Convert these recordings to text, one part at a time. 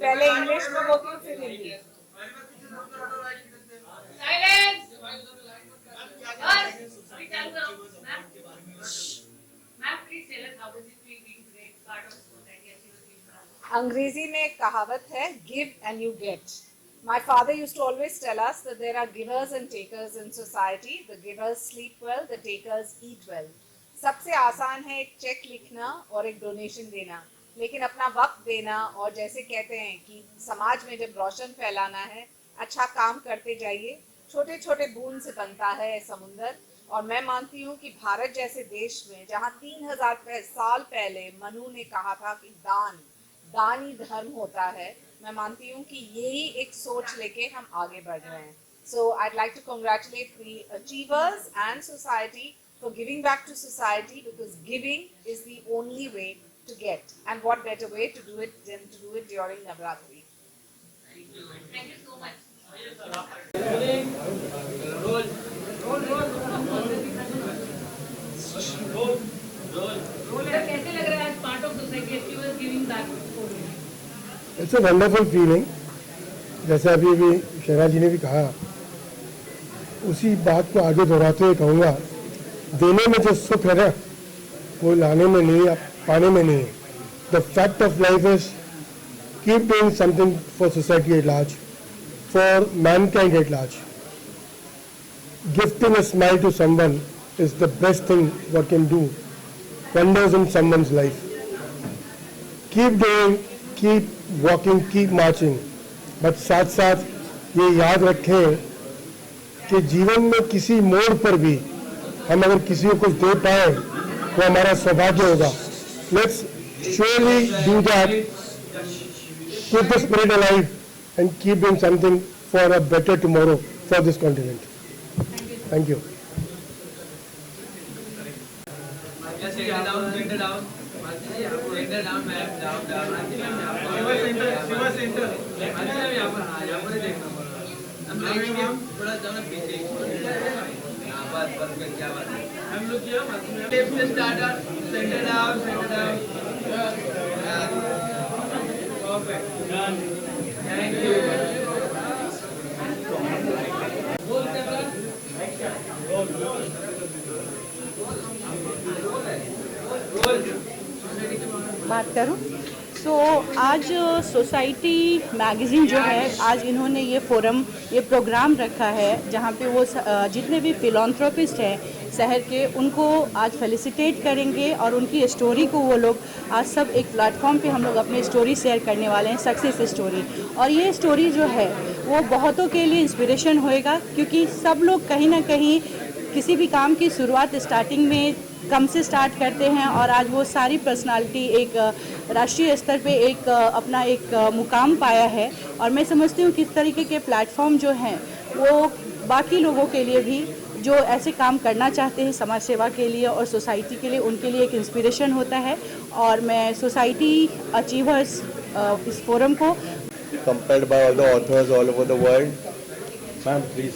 पहले इंग्लिश में बोलती हूँ फिर हिंदी। अंग्रेजी में एक कहावत है, give and you get. My father used to always tell us that there are givers and takers in society. The givers sleep well, the takers eat well. सबसे आसान है एक चेक लिखना और एक डोनेशन देना, लेकिन अपना वक्त देना और जैसे कहते हैं कि समाज में जब रोशन फैलाना है, अच्छा काम करते जाइए। छोटे छोटे बूंद से बनता है समुंदर। और मैं मानती हूँ कि भारत जैसे देश में जहाँ 3000 साल पहले मनु ने कहा था कि दान ही धर्म होता है, मैं मानती हूँ कि यही एक सोच लेके हम आगे बढ़ रहे हैं। So I'd like to congratulate the achievers and society for giving back to society, because giving is the only way to get, and what better way to do it than to do it during Navratri. Thank you so much. कैसे लग रहा है as part of society achievers giving back? It's a wonderful feeling. जैसे अभी भी शेरा जी ने भी कहा, उसी बात को आगे दोहराते हुए कहूँगा, देने में जो सुख है ना, वो लाने में नहीं, पाने में नहीं। The fact of life is keep doing something for society at large, for mankind at large. Gifting a smile to someone is the best thing what can do wonders in someone's life. Keep doing, keep walking, keep marching, but साथ साथ ये याद रखें कि जीवन में किसी मोड़ पर भी हम अगर किसी को कुछ दे पाए तो हमारा सौभाग्य होगा। Let's surely do that. Keep the spirit alive and keep doing something for a better tomorrow for this continent. Thank you. बात करूं तो आज सोसाइटी मैगज़ीन जो है, आज इन्होंने ये फोरम, ये प्रोग्राम रखा है जहाँ पे वो जितने भी फिलॉन्थ्रोपिस्ट हैं शहर के, उनको आज फेलिसिटेट करेंगे और उनकी स्टोरी को वो लोग आज सब एक प्लेटफॉर्म पे हम लोग अपनी स्टोरी शेयर करने वाले हैं, सक्सेस स्टोरी। और ये स्टोरी जो है वो बहुतों के लिए इंस्पिरेशन होएगा, क्योंकि सब लोग कहीं ना कहीं किसी भी काम की शुरुआत स्टार्टिंग में कम से स्टार्ट करते हैं, और आज वो सारी पर्सनालिटी एक राष्ट्रीय स्तर पे एक अपना एक मुकाम पाया है। और मैं समझती हूँ किस तरीके के प्लेटफॉर्म जो हैं वो बाकी लोगों के लिए भी जो ऐसे काम करना चाहते हैं समाज सेवा के लिए और सोसाइटी के लिए, उनके लिए एक इंस्पिरेशन होता है। और मैं सोसाइटी अचीवर्स इस फोरम को compared by all the authors all over the world. Ma'am please.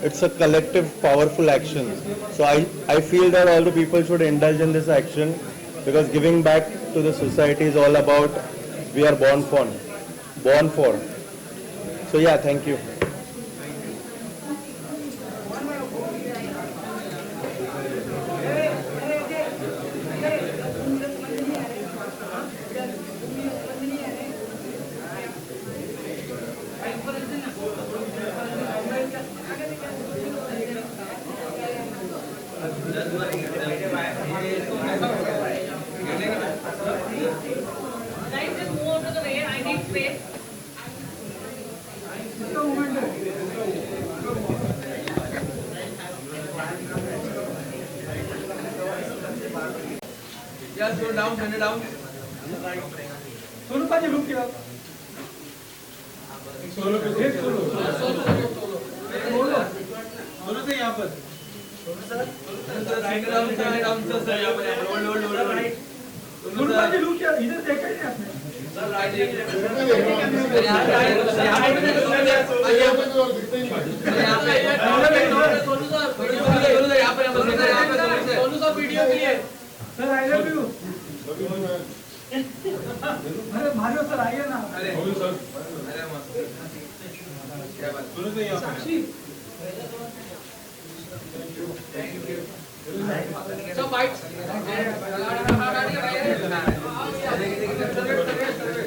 It's a collective, powerful action. So I feel that all the people should indulge in this action, because giving back to the society is all about we are born for. So yeah, thank you. Just go down, send it down. Sonu पाजी look किया solo पे देख solo solo से यहाँ पर Send it down, send it down, sir. यहाँ पर hold. Sonu पाजी लुक किया इधर देखा ही नहीं आपने Sir, right. Sonu sir video के लिए सर आई लव यू अरे मारियो सर आइए ना अरे सर अरे मस्त क्या बात सोनू से यहाँ साक्षी सब बाइट्स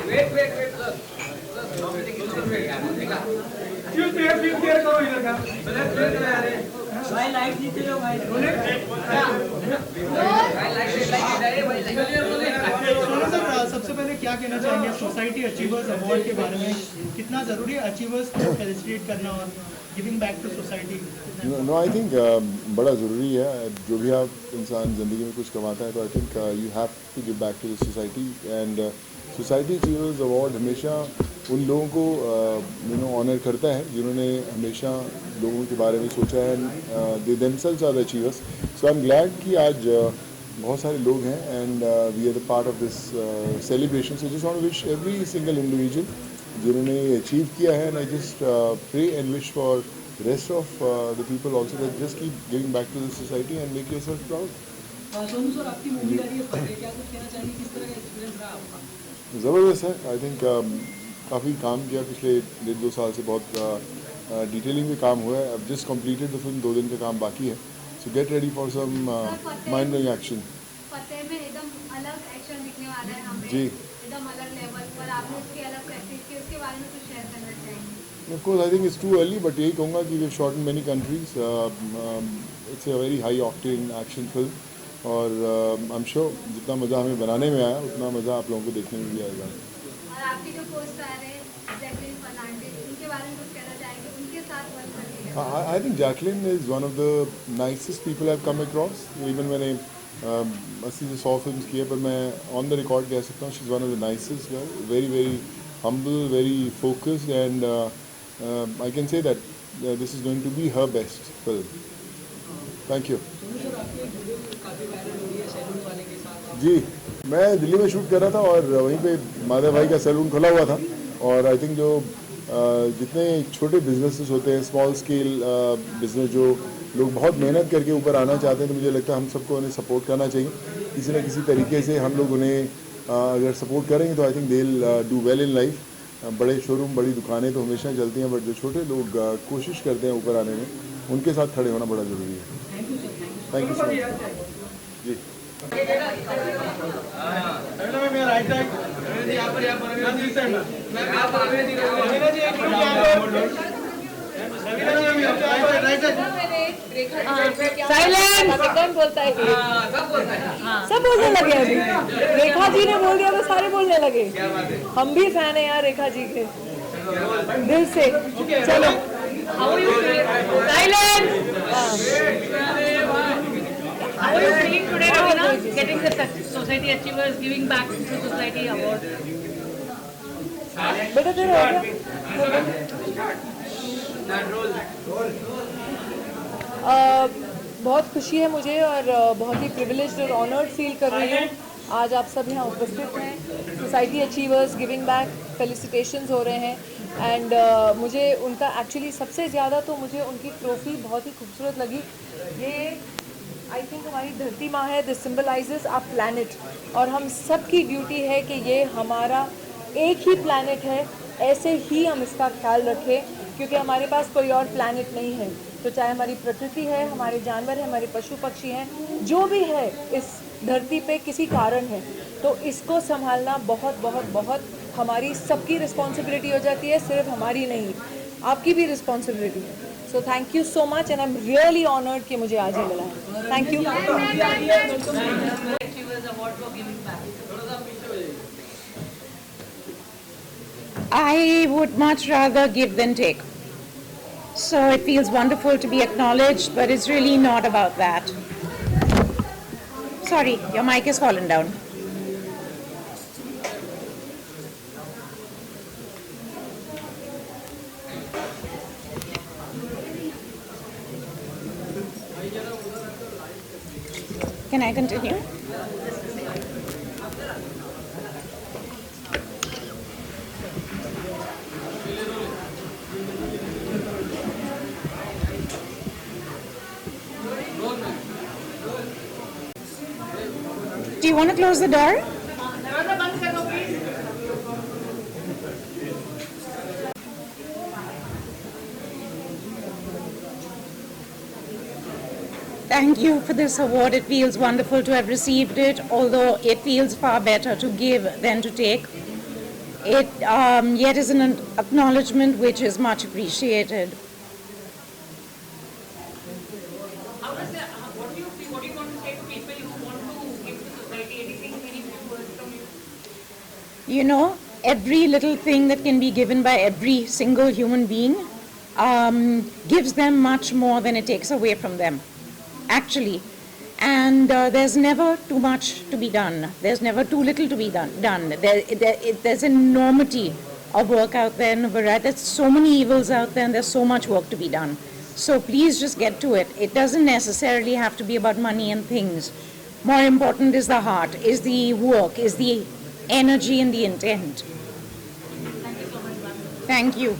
वेट क्यों क्लियर करो इधर का भाई लाइट नीचे लो भाई सर सबसे पहले क्या कहना चाहेंगे सोसाइटी अचीवर्स अवार्ड के बारे में कितना ज़रूरी है अचीवर्स को फेलिसिटेट करना और giving back to society? No I think बड़ा ज़रूरी है जो भी आप इंसान ज़िंदगी में कुछ कमाता है तो I think you have to give back to the society and society achievers award हमेशा उन लोगों को ऑनर करता है जिन्होंने हमेशा लोगों के बारे में सोचा है they themselves are the achievers so I am glad कि आज बहुत सारे लोग हैं and we are the part of this celebration so just want to wish every single individual जिन्होंने अचीव किया है and I just pray and wish for rest of the people also that just keep giving back to the society and make yourself proud. Sonu sir आपकी movie आ रही है क्या कुछ कहना चाहेंगे किस तरह का एक्सपीरियंस रहा आपका? ज़बरदस्त है आई थिंक काफ़ी काम किया पिछले 1.5-2 साल से बहुत डिटेलिंग में काम हुआ है अब जस्ट कंप्लीटेड द फिल्म 2 दिन का काम बाकी है so get ready for some mind blowing action Fateh में एकदम अलग एक्शन दिखने वाला है हमें जी एकदम अलग लेवल पर आपने इसकी अलग प्रैक्टिस की उसके बारे में कुछ शेयर करना चाहेंगे? Of course, I think it's too early, but यही कहूँगा कि we've shot in many countries. It's a very high octane action film, और I'm sure जितना मज़ा हमें बनाने में आया उतना मज़ा आप लोगों को देखने में भी आएगा. और आपकी जो co-star है जैकलिन फर्नांडिस उनके बारे में कुछ कहना चाहेंगे उनके साथ वर्क करके? I think Jacqueline is one of the nicest people I've come across. Even when मैंने 100 films किए पर मैं on the record कह सकता हूँ she's one of the nicest girl, very very humble, very focused and I can say that this is going to be her best film. Thank you. जी मैं दिल्ली में shoot कर रहा था और वहीं पे माधव भाई का सैलून खुला हुआ था और आई थिंक जो जितने छोटे बिजनेसेस होते हैं स्मॉल स्केल बिजनेस जो लोग बहुत मेहनत करके ऊपर आना चाहते हैं तो मुझे लगता है हम सबको उन्हें सपोर्ट करना चाहिए किसी न किसी तरीके से हम लोग उन्हें अगर सपोर्ट करेंगे तो I think they will do well in life. बड़े शोरूम बड़ी दुकानें तो हमेशा चलती हैं बट जो छोटे लोग कोशिश करते हैं ऊपर आने में उनके साथ खड़े होना बड़ा ज़रूरी है. Thank you so much. जी कौन बोलता है? सब बोलने लगे अभी. रेखा जी ने बोल दिया तो सारे बोलने लगे. हम भी फैन है यार रेखा जी के दिल से. चलो silent. How are you feeling today, Ravina? Getting the Society Achievers Giving Back to Society Award. बेटा तेरा हो गया. बहुत खुशी है मुझे और बहुत ही प्रिविलेज्ड और ऑनर्ड फील कर रही हूँ. आज आप सब यहाँ उपस्थित हैं. Society achievers giving back felicitations हो रहे हैं एंड मुझे उनका एक्चुअली सबसे ज़्यादा तो मुझे उनकी ट्रॉफी बहुत ही खूबसूरत लगी. ये आई थिंक हमारी धरती माँ है. दिस सिम्बलाइजेस आवर प्लैनेट और हम सब की ड्यूटी है कि ये हमारा एक ही प्लैनेट है. ऐसे ही हम इसका ख्याल रखें क्योंकि हमारे पास कोई और प्लैनेट नहीं है. तो चाहे हमारी प्रकृति है, हमारे जानवर हैं, हमारे पशु पक्षी हैं, जो भी है इस धरती पे किसी कारण है तो इसको संभालना बहुत बहुत बहुत हमारी सबकी रिस्पॉन्सिबिलिटी हो जाती है. सिर्फ हमारी नहीं, आपकी भी रिस्पॉन्सिबिलिटी है. So thank you so much, and I'm really honored कि मुझे आज ही मिला है. Thank you. Achievers Award for giving back. I would much rather give than take. So it feels wonderful to be acknowledged, but it's really not about that. Sorry, your mic has fallen down. Can I continue? Do you want to close the door? Thank you for this award. It feels wonderful to have received it, although it feels far better to give than to take. It yet is an acknowledgement which is much appreciated. How does that, what do you feel, what do you want to say to people who want to give to society? Anything, any words from you? You know, every little thing that can be given by every single human being gives them much more than it takes away from them, actually. And there's never too much to be done. There's never too little to be done. There's an enormity of work out there, and there's so many evils out there, and there's so much work to be done. So please just get to it. It doesn't necessarily have to be about money and things. More important is the heart, is the work, is the energy and the intent. Thank you so much, ma'am. Thank you.